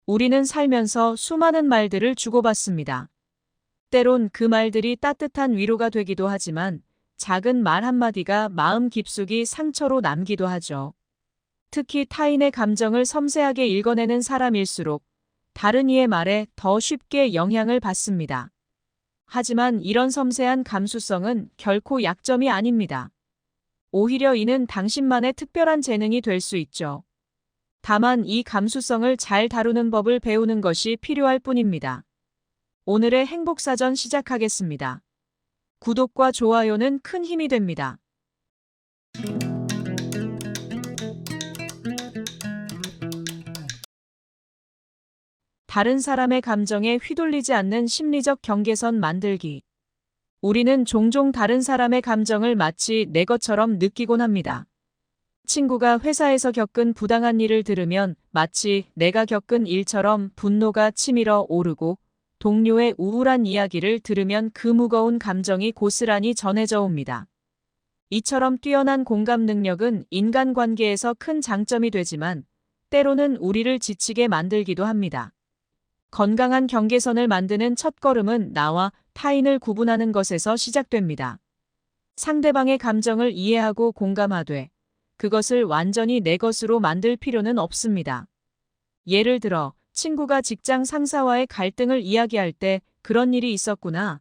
우리는 살면서 수많은 말들을 주고받습니다. 때론 그 말들이 따뜻한 위로가 되기도 하지만 작은 말 한마디가 마음 깊숙이 상처로 남기도 하죠. 특히 타인의 감정을 섬세하게 읽어내는 사람일수록 다른 이의 말에 더 쉽게 영향을 받습니다. 하지만 이런 섬세한 감수성은 결코 약점이 아닙니다. 오히려 이는 당신만의 특별한 재능이 될 수 있죠. 다만 이 감수성을 잘 다루는 법을 배우는 것이 필요할 뿐입니다. 오늘의 행복사전 시작하겠습니다. 구독과 좋아요는 큰 힘이 됩니다. 다른 사람의 감정에 휘둘리지 않는 심리적 경계선 만들기. 우리는 종종 다른 사람의 감정을 마치 내 것처럼 느끼곤 합니다. 친구가 회사에서 겪은 부당한 일을 들으면 마치 내가 겪은 일처럼 분노가 치밀어 오르고, 동료의 우울한 이야기를 들으면 그 무거운 감정이 고스란히 전해져 옵니다. 이처럼 뛰어난 공감 능력은 인간관계에서 큰 장점이 되지만 때로는 우리를 지치게 만들기도 합니다. 건강한 경계선을 만드는 첫걸음은 나와 타인을 구분하는 것에서 시작됩니다. 상대방의 감정을 이해하고 공감하되 그것을 완전히 내 것으로 만들 필요는 없습니다. 예를 들어 친구가 직장 상사와의 갈등을 이야기할 때 그런 일이 있었구나.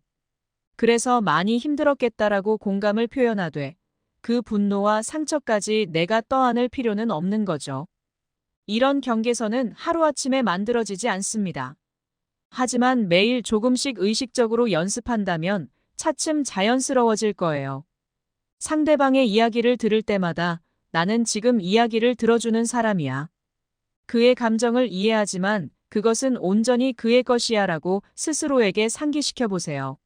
그래서 많이 힘들었겠다라고 공감을 표현하되 그 분노와 상처까지 내가 떠안을 필요는 없는 거죠. 이런 경계선은 하루아침에 만들어지지 않습니다. 하지만 매일 조금씩 의식적으로 연습한다면 차츰 자연스러워질 거예요. 상대방의 이야기를 들을 때마다 나는 지금 이야기를 들어주는 사람이야. 그의 감정을 이해하지만 그것은 온전히 그의 것이야 라고 스스로에게 상기시켜 보세요.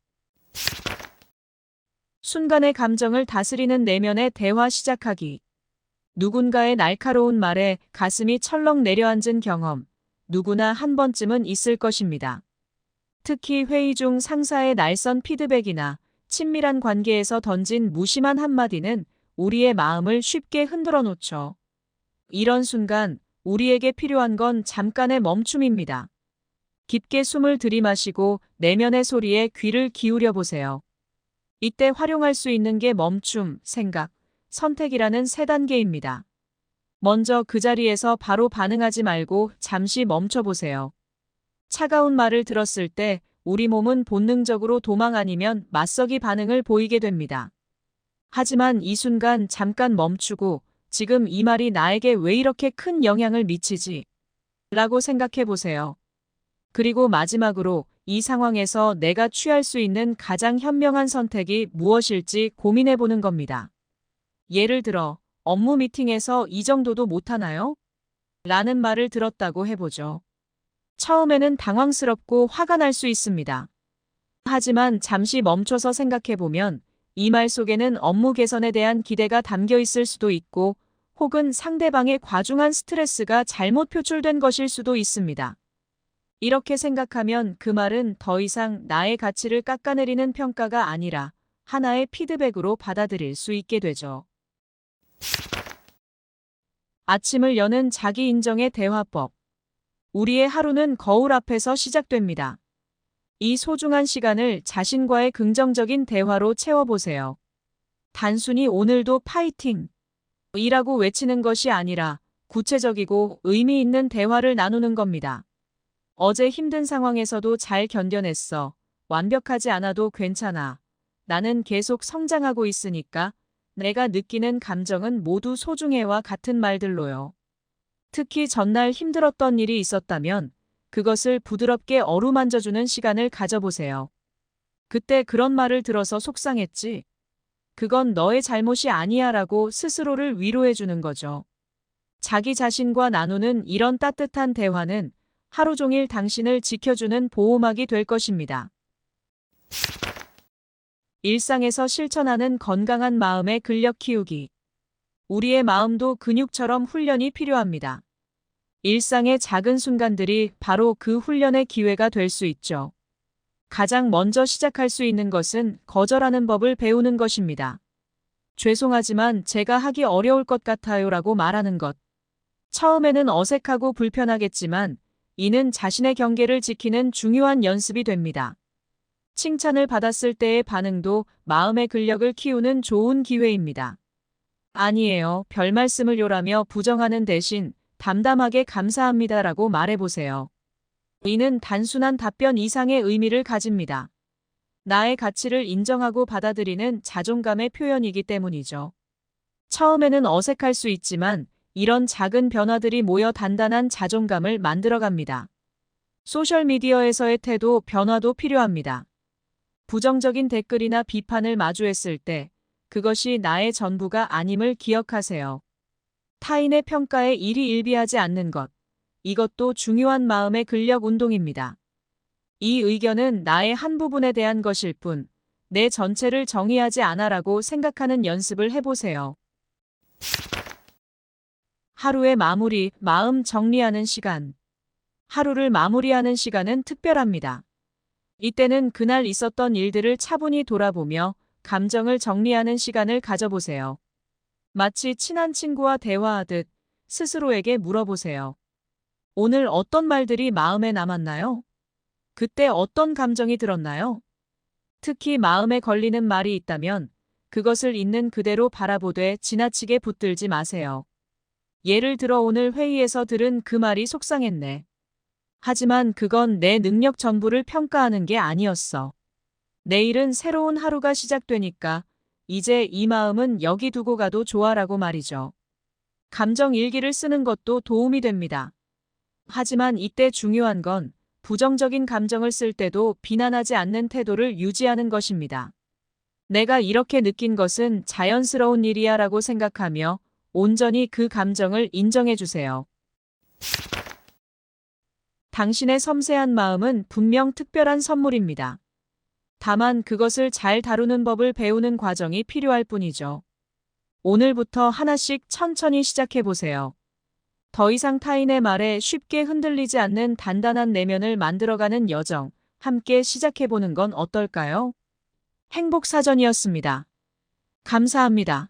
순간의 감정을 다스리는 내면의 대화 시작하기. 누군가의 날카로운 말에 가슴이 철렁 내려앉은 경험, 누구나 한 번쯤은 있을 것입니다. 특히 회의 중 상사의 날선 피드백이나 친밀한 관계에서 던진 무심한 한마디는 우리의 마음을 쉽게 흔들어 놓죠. 이런 순간 우리에게 필요한 건 잠깐의 멈춤입니다. 깊게 숨을 들이마시고 내면의 소리에 귀를 기울여 보세요. 이때 활용할 수 있는 게 멈춤, 생각, 선택이라는 세 단계입니다. 먼저 그 자리에서 바로 반응하지 말고 잠시 멈춰 보세요. 차가운 말을 들었을 때 우리 몸은 본능적으로 도망 아니면 맞서기 반응을 보이게 됩니다. 하지만 이 순간 잠깐 멈추고 지금 이 말이 나에게 왜 이렇게 큰 영향을 미치지? 라고 생각해 보세요. 그리고 마지막으로 이 상황에서 내가 취할 수 있는 가장 현명한 선택이 무엇일지 고민해 보는 겁니다. 예를 들어, 업무 미팅에서 이 정도도 못하나요? 라는 말을 들었다고 해보죠. 처음에는 당황스럽고 화가 날 수 있습니다. 하지만 잠시 멈춰서 생각해보면 이 말 속에는 업무 개선에 대한 기대가 담겨 있을 수도 있고 혹은 상대방의 과중한 스트레스가 잘못 표출된 것일 수도 있습니다. 이렇게 생각하면 그 말은 더 이상 나의 가치를 깎아내리는 평가가 아니라 하나의 피드백으로 받아들일 수 있게 되죠. 아침을 여는 자기 인정의 대화법. 우리의 하루는 거울 앞에서 시작됩니다. 이 소중한 시간을 자신과의 긍정적인 대화로 채워보세요. 단순히 오늘도 파이팅! 이라고 외치는 것이 아니라 구체적이고 의미 있는 대화를 나누는 겁니다. 어제 힘든 상황에서도 잘 견뎌냈어. 완벽하지 않아도 괜찮아. 나는 계속 성장하고 있으니까 내가 느끼는 감정은 모두 소중해와 같은 말들로요. 특히 전날 힘들었던 일이 있었다면 그것을 부드럽게 어루만져주는 시간을 가져보세요. 그때 그런 말을 들어서 속상했지. 그건 너의 잘못이 아니야 라고 스스로를 위로해주는 거죠. 자기 자신과 나누는 이런 따뜻한 대화는 하루 종일 당신을 지켜주는 보호막이 될 것입니다. 일상에서 실천하는 건강한 마음의 근력 키우기. 우리의 마음도 근육처럼 훈련이 필요합니다. 일상의 작은 순간들이 바로 그 훈련의 기회가 될 수 있죠. 가장 먼저 시작할 수 있는 것은 거절하는 법을 배우는 것입니다. 죄송하지만 제가 하기 어려울 것 같아요 라고 말하는 것. 처음에는 어색하고 불편하겠지만 이는 자신의 경계를 지키는 중요한 연습이 됩니다. 칭찬을 받았을 때의 반응도 마음의 근력을 키우는 좋은 기회입니다. 아니에요, 별 말씀을요라며 부정하는 대신 담담하게 감사합니다라고 말해보세요. 이는 단순한 답변 이상의 의미를 가집니다. 나의 가치를 인정하고 받아들이는 자존감의 표현이기 때문이죠. 처음에는 어색할 수 있지만 이런 작은 변화들이 모여 단단한 자존감을 만들어갑니다. 소셜미디어에서의 태도 변화도 필요합니다. 부정적인 댓글이나 비판을 마주했을 때 그것이 나의 전부가 아님을 기억하세요. 타인의 평가에 일희일비하지 않는 것, 이것도 중요한 마음의 근력 운동입니다. 이 의견은 나의 한 부분에 대한 것일 뿐, 내 전체를 정의하지 않아라고 생각하는 연습을 해보세요. 하루의 마무리, 마음 정리하는 시간. 하루를 마무리하는 시간은 특별합니다. 이때는 그날 있었던 일들을 차분히 돌아보며 감정을 정리하는 시간을 가져보세요. 마치 친한 친구와 대화하듯 스스로에게 물어보세요. 오늘 어떤 말들이 마음에 남았나요? 그때 어떤 감정이 들었나요? 특히 마음에 걸리는 말이 있다면 그것을 있는 그대로 바라보되 지나치게 붙들지 마세요. 예를 들어 오늘 회의에서 들은 그 말이 속상했네. 하지만 그건 내 능력 전부를 평가하는 게 아니었어. 내일은 새로운 하루가 시작되니까 이제 이 마음은 여기 두고 가도 좋아라고 말이죠. 감정 일기를 쓰는 것도 도움이 됩니다. 하지만 이때 중요한 건 부정적인 감정을 쓸 때도 비난하지 않는 태도를 유지하는 것입니다. 내가 이렇게 느낀 것은 자연스러운 일이야 라고 생각하며 온전히 그 감정을 인정해 주세요. 당신의 섬세한 마음은 분명 특별한 선물입니다. 다만 그것을 잘 다루는 법을 배우는 과정이 필요할 뿐이죠. 오늘부터 하나씩 천천히 시작해 보세요. 더 이상 타인의 말에 쉽게 흔들리지 않는 단단한 내면을 만들어가는 여정, 함께 시작해 보는 건 어떨까요? 행복사전이었습니다. 감사합니다.